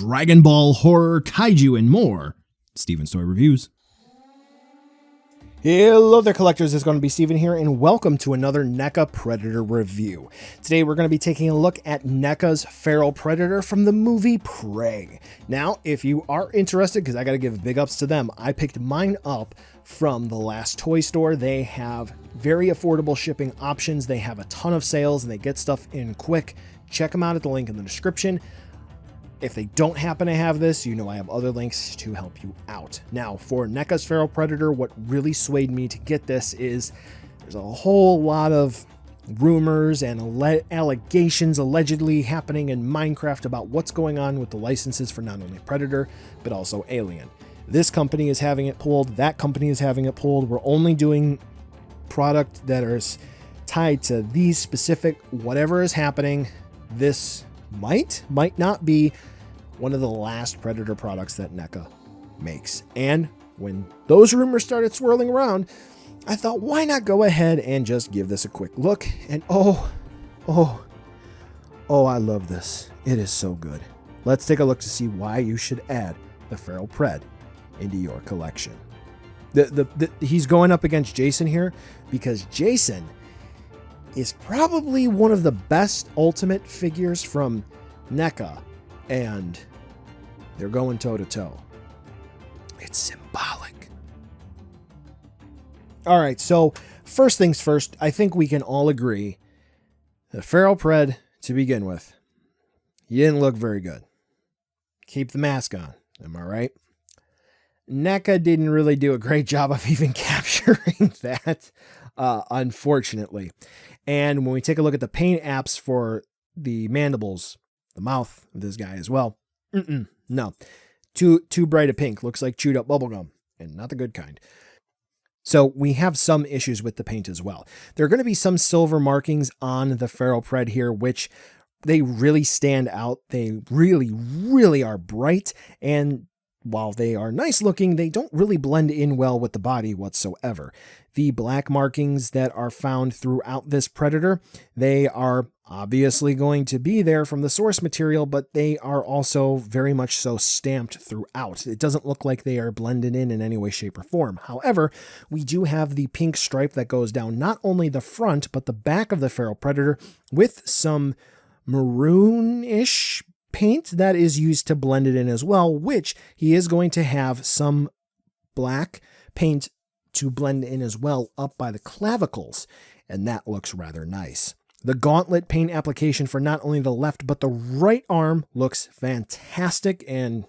Dragon Ball, horror, kaiju, and more. Steven's Toy Reviews. Hello there, collectors. It's going to be Steven here, and welcome to another NECA Predator review. Today we're going to be taking a look at NECA's Feral Predator from the movie Prey. Now, if you are interested, because I got to give big ups to them, I picked mine up from the last toy store. They have very affordable shipping options. They have a ton of sales, and they get stuff in quick. Check them out at the link in the description. If they don't happen to have this, you know I have other links to help you out. Now, for NECA's Feral Predator, what really swayed me to get this is there's a whole lot of rumors and allegations allegedly happening in Minecraft about what's going on with the licenses for not only Predator, but also Alien. This company is having it pulled. That company is having it pulled. We're only doing product that is tied to these specific whatever is happening. This might not be one of the last Predator products that NECA makes. And when those rumors started swirling around, I thought, why not go ahead and just give this a quick look? And oh, I love this. It is so good. Let's take a look to see why you should add the Feral Pred into your collection. He's going up against Jason here because Jason is probably one of the best Ultimate figures from NECA, and they're going toe-to-toe. It's symbolic. All right, so first things first, I think we can all agree that Feral Pred, to begin with, he didn't look very good. Keep the mask on, am I right? NECA didn't really do a great job of even capturing that, unfortunately. And when we take a look at the paint apps for the mandibles, the mouth of this guy as well, no. Too bright a pink. Looks like chewed up bubblegum, and not the good kind. So we have some issues with the paint as well. There are going to be some silver markings on the Feral Pred here, which they really stand out. They really are bright, and while they are nice looking, they don't really blend in well with the body whatsoever. The black markings that are found throughout this Predator, they are obviously going to be there from the source material, but they are also very much so stamped throughout. It doesn't look like they are blended in any way, shape, or form. However, we do have the pink stripe that goes down not only the front, but the back of the Feral Predator with some maroon-ish paint that is used to blend it in as well, which he is going to have some black paint to blend in as well up by the clavicles, and that looks rather nice. The gauntlet paint application for not only the left but the right arm looks fantastic and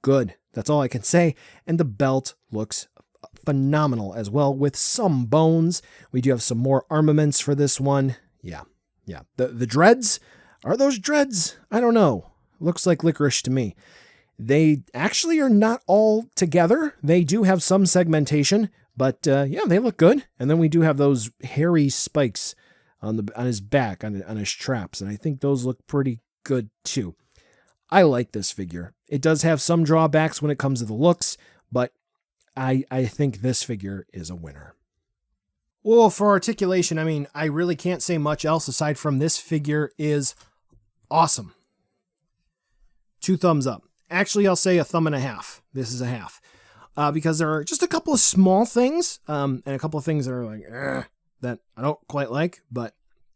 good. That's all I can say. And the belt looks phenomenal as well with some bones. We do have some more armaments for this one. Yeah. The dreads. Are those dreads? I don't know. Looks like licorice to me. They actually are not all together. They do have some segmentation, but yeah, they look good. And then we do have those hairy spikes on his back, on his traps, and I think those look pretty good too. I like this figure. It does have some drawbacks when it comes to the looks, but I think this figure is a winner. Well, for articulation, I mean, I really can't say much else aside from this figure is awesome. 2 thumbs up. Actually, I'll say a thumb and a half. This is a half. Because there are just a couple of small things, and a couple of things that are like, that I don't quite like, but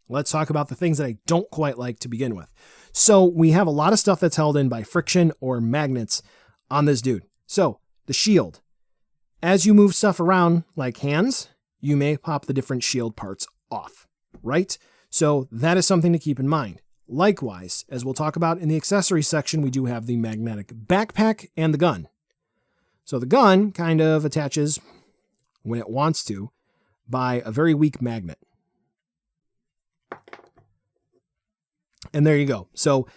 let's talk about the things that I don't quite like to begin with. So we have a lot of stuff that's held in by friction or magnets on this dude. So the shield. As you move stuff around like hands, you may pop the different shield parts off, right? So that is something to keep in mind. Likewise, as we'll talk about in the accessories section, we do have the magnetic backpack and the gun. So the gun kind of attaches when it wants to by a very weak magnet. And there you go. So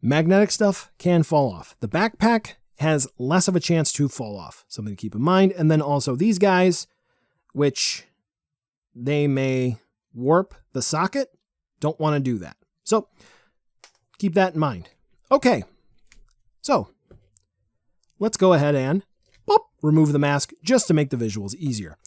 magnetic stuff can fall off. The backpack has less of a chance to fall off. Something to keep in mind. And then also these guys, which they may warp the socket, don't want to do that. So keep that in mind. Okay, so let's go ahead and remove the mask just to make the visuals easier.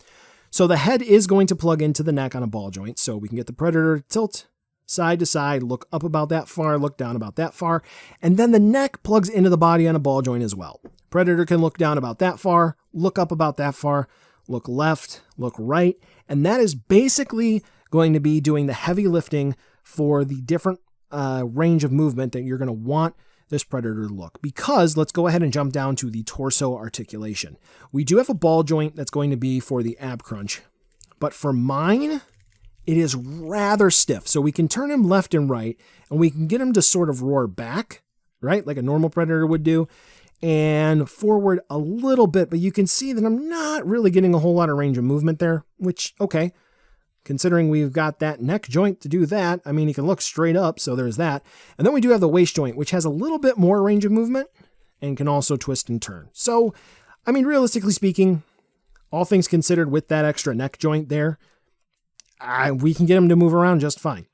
So the head is going to plug into the neck on a ball joint, so we can get the Predator to tilt side to side, look up about that far, look down about that far, and then the neck plugs into the body on a ball joint as well. Predator can look down about that far, look up about that far, look left, look right, and that is basically going to be doing the heavy lifting for the different range of movement that you're going to want this Predator to look. Because let's go ahead and jump down to the torso articulation. We do have a ball joint that's going to be for the ab crunch, but for mine, it is rather stiff. So we can turn him left and right, and we can get him to sort of roar back, right? Like a normal Predator would do, and forward a little bit, but you can see that I'm not really getting a whole lot of range of movement there, which, okay, considering we've got that neck joint to do that, I mean, he can look straight up, so there's that. And then we do have the waist joint, which has a little bit more range of movement and can also twist and turn. So, I mean, realistically speaking, all things considered with that extra neck joint there, we can get him to move around just fine.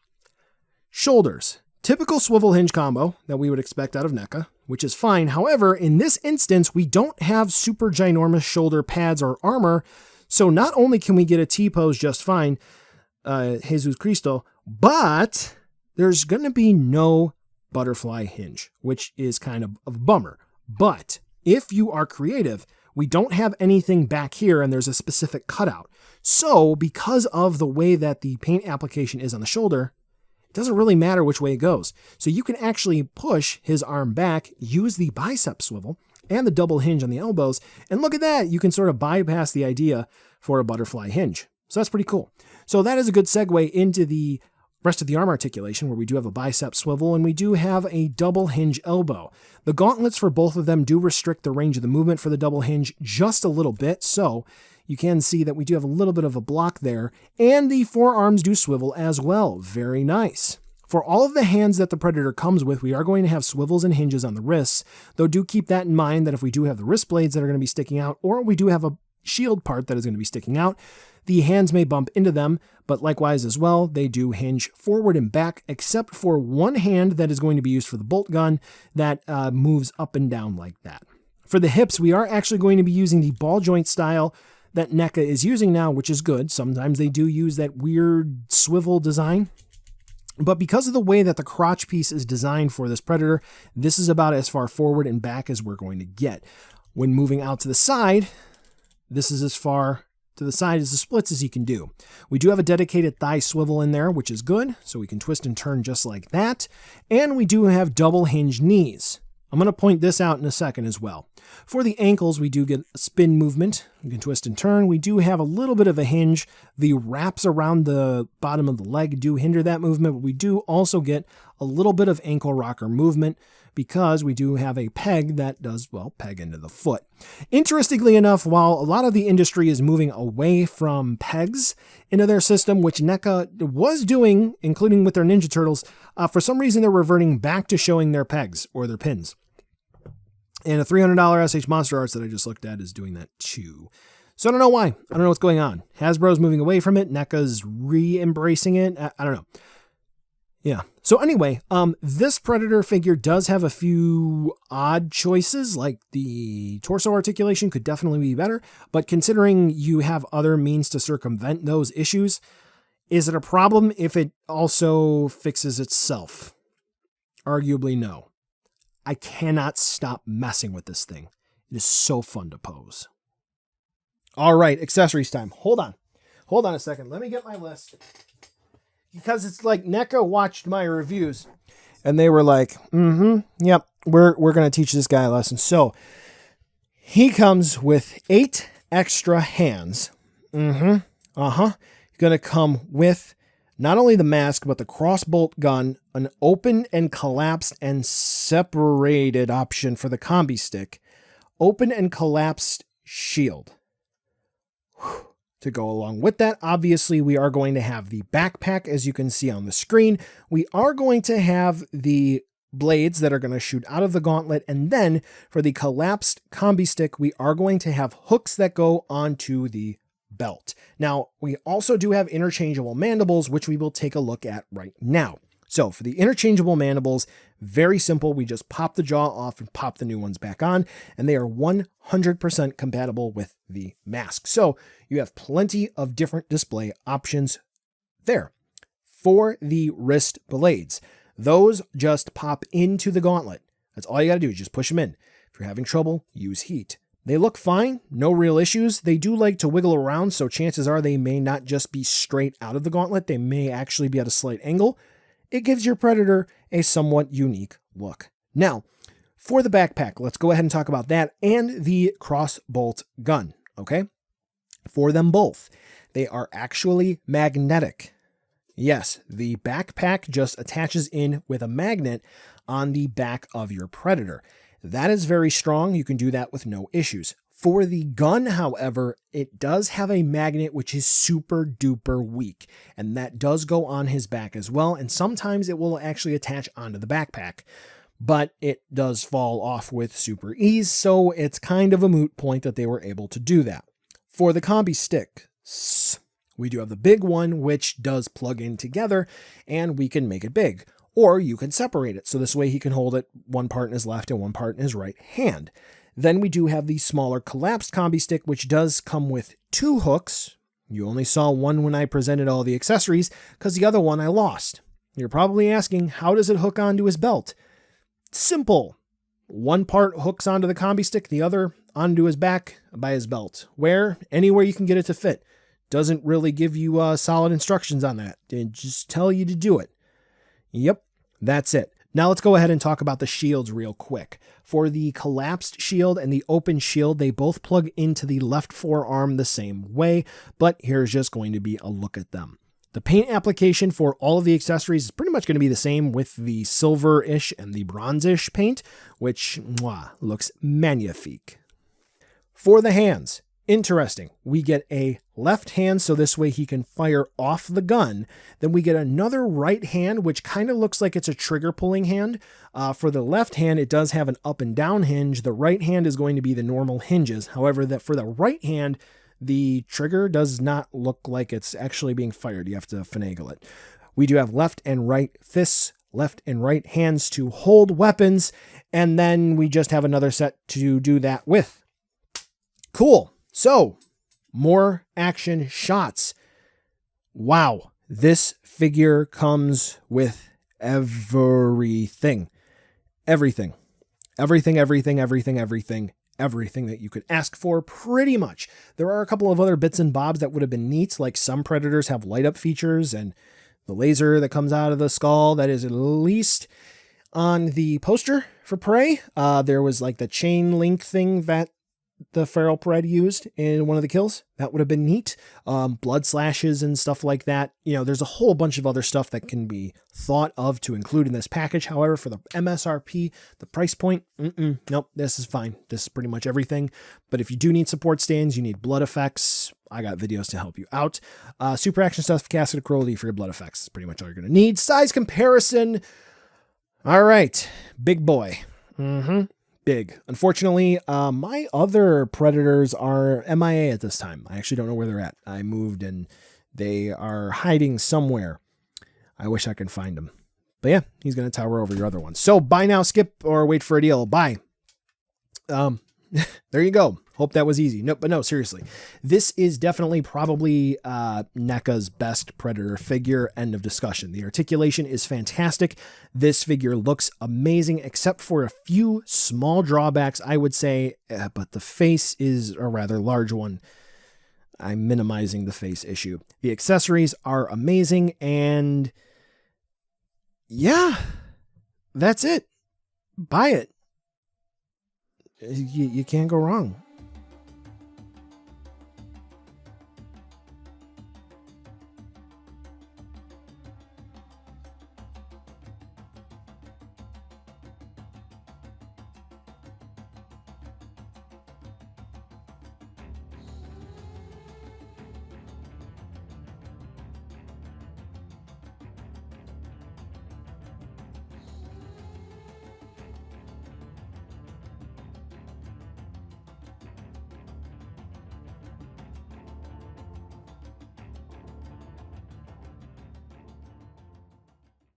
Shoulders. Typical swivel hinge combo that we would expect out of NECA, which is fine. However, in this instance, we don't have super ginormous shoulder pads or armor, so not only can we get a T-pose just fine, Jesus Cristo, but there's going to be no butterfly hinge, which is kind of a bummer. But if you are creative, we don't have anything back here and there's a specific cutout. So because of the way that the paint application is on the shoulder, it doesn't really matter which way it goes. So you can actually push his arm back, use the bicep swivel and the double hinge on the elbows, and look at that, you can sort of bypass the idea for a butterfly hinge. So that's pretty cool. So that is a good segue into the rest of the arm articulation, where we do have a bicep swivel and we do have a double hinge elbow. The gauntlets for both of them do restrict the range of the movement for the double hinge just a little bit, so you can see that we do have a little bit of a block there, and the forearms do swivel as well. Very nice. For all of the hands that the Predator comes with, we are going to have swivels and hinges on the wrists, though do keep that in mind that if we do have the wrist blades that are going to be sticking out, or we do have a shield part that is going to be sticking out, the hands may bump into them, but likewise as well, they do hinge forward and back, except for one hand that is going to be used for the bolt gun that moves up and down like that. For the hips, we are actually going to be using the ball joint style that NECA is using now, which is good. Sometimes they do use that weird swivel design. But because of the way that the crotch piece is designed for this Predator, this is about as far forward and back as we're going to get. When moving out to the side, this is as far to the side as the splits as you can do. We do have a dedicated thigh swivel in there, which is good, so we can twist and turn just like that. And we do have double hinge knees. I'm going to point this out in a second as well. For the ankles, we do get a spin movement. We can twist and turn. We do have a little bit of a hinge. The wraps around the bottom of the leg do hinder that movement, but we do also get a little bit of ankle rocker movement because we do have a peg that does, well, peg into the foot. Interestingly enough, while a lot of the industry is moving away from pegs into their system, which NECA was doing, including with their Ninja Turtles, for some reason they're reverting back to showing their pegs or their pins. And a $300 SH Monster Arts that I just looked at is doing that too. So I don't know why. I don't know what's going on. Hasbro's moving away from it. NECA's re-embracing it. I don't know. Yeah. So anyway, this Predator figure does have a few odd choices, like the torso articulation could definitely be better, but considering you have other means to circumvent those issues, is it a problem if it also fixes itself? Arguably no. I cannot stop messing with this thing. It is so fun to pose. All right, accessories time. Hold on. Hold on a second. Let me get my list. Because it's like NECA watched my reviews and they were like, yep, we're going to teach this guy a lesson. So he comes with 8 extra hands. You're going to come with not only the mask, but the crossbolt gun, an open and collapsed and separated option for the combi stick, open and collapsed shield. To go along with that, obviously, we are going to have the backpack, as you can see on the screen. We are going to have the blades that are going to shoot out of the gauntlet. And then for the collapsed combi stick, we are going to have hooks that go onto the belt. Now, we also do have interchangeable mandibles, which we will take a look at right now. So for the interchangeable mandibles, very simple. We just pop the jaw off and pop the new ones back on, and they are 100% compatible with the mask. So you have plenty of different display options there. For the wrist blades, those just pop into the gauntlet. That's all you got to do is just push them in. If you're having trouble, use heat. They look fine, no real issues. They do like to wiggle around, so chances are they may not just be straight out of the gauntlet. They may actually be at a slight angle. It gives your Predator a somewhat unique look. Now, for the backpack, let's go ahead and talk about that and the crossbolt gun, okay? For them both, they are actually magnetic. Yes, the backpack just attaches in with a magnet on the back of your Predator. That is very strong. You can do that with no issues. For the gun, however, it does have a magnet which is super duper weak, and that does go on his back as well, and sometimes it will actually attach onto the backpack, but it does fall off with super ease, so it's kind of a moot point that they were able to do that. For the combi stick, we do have the big one, which does plug in together, and we can make it big. Or you can separate it, so this way he can hold it one part in his left and one part in his right hand. Then we do have the smaller collapsed combi stick, which does come with 2 hooks. You only saw one when I presented all the accessories, because the other one I lost. You're probably asking, how does it hook onto his belt? Simple. One part hooks onto the combi stick, the other onto his back by his belt. Where? Anywhere you can get it to fit. Doesn't really give you solid instructions on that. They just tell you to do it. Yep, that's it. Now let's go ahead and talk about the shields real quick. For the collapsed shield and the open shield, they both plug into the left forearm the same way, but here's just going to be a look at them. The paint application for all of the accessories is pretty much going to be the same with the silver-ish and the bronze-ish paint, which looks magnifique. For the hands, interesting. We get a left hand, so this way he can fire off the gun. Then we get another right hand, which kind of looks like it's a trigger pulling hand. For the left hand, it does have an up and down hinge. The right hand is going to be the normal hinges. However, for the right hand, the trigger does not look like it's actually being fired. You have to finagle it. We do have left and right fists, left and right hands to hold weapons, and then we just have another set to do that with. Cool. So, more action shots. Wow, this figure comes with everything. Everything that you could ask for, pretty much. There are a couple of other bits and bobs that would have been neat, like some Predators have light up features and the laser that comes out of the skull that is at least on the poster for Prey. There was like the chain link thing that the feral Pred used in one of the kills. That would have been neat. Blood slashes and stuff like that. You know, there's a whole bunch of other stuff that can be thought of to include in this package. However, for the MSRP, the price point, nope, this is fine. This is pretty much everything. But if you do need support stands, you need blood effects, I got videos to help you out. Super action stuff, casket of cruelty for your blood effects is pretty much all you're going to need. Size comparison. All right, big boy. Big. Unfortunately, my other Predators are MIA at this time. I actually don't know where they're at. I moved and they are hiding somewhere. I wish I could find them. But yeah, he's going to tower over your other one. So buy now, skip, or wait for a deal. Buy. There you go. Hope that was easy. No, but no, seriously. This is definitely probably NECA's best Predator figure. End of discussion. The articulation is fantastic. This figure looks amazing, except for a few small drawbacks, I would say. But the face is a rather large one. I'm minimizing the face issue. The accessories are amazing, and yeah, that's it. Buy it. You can't go wrong.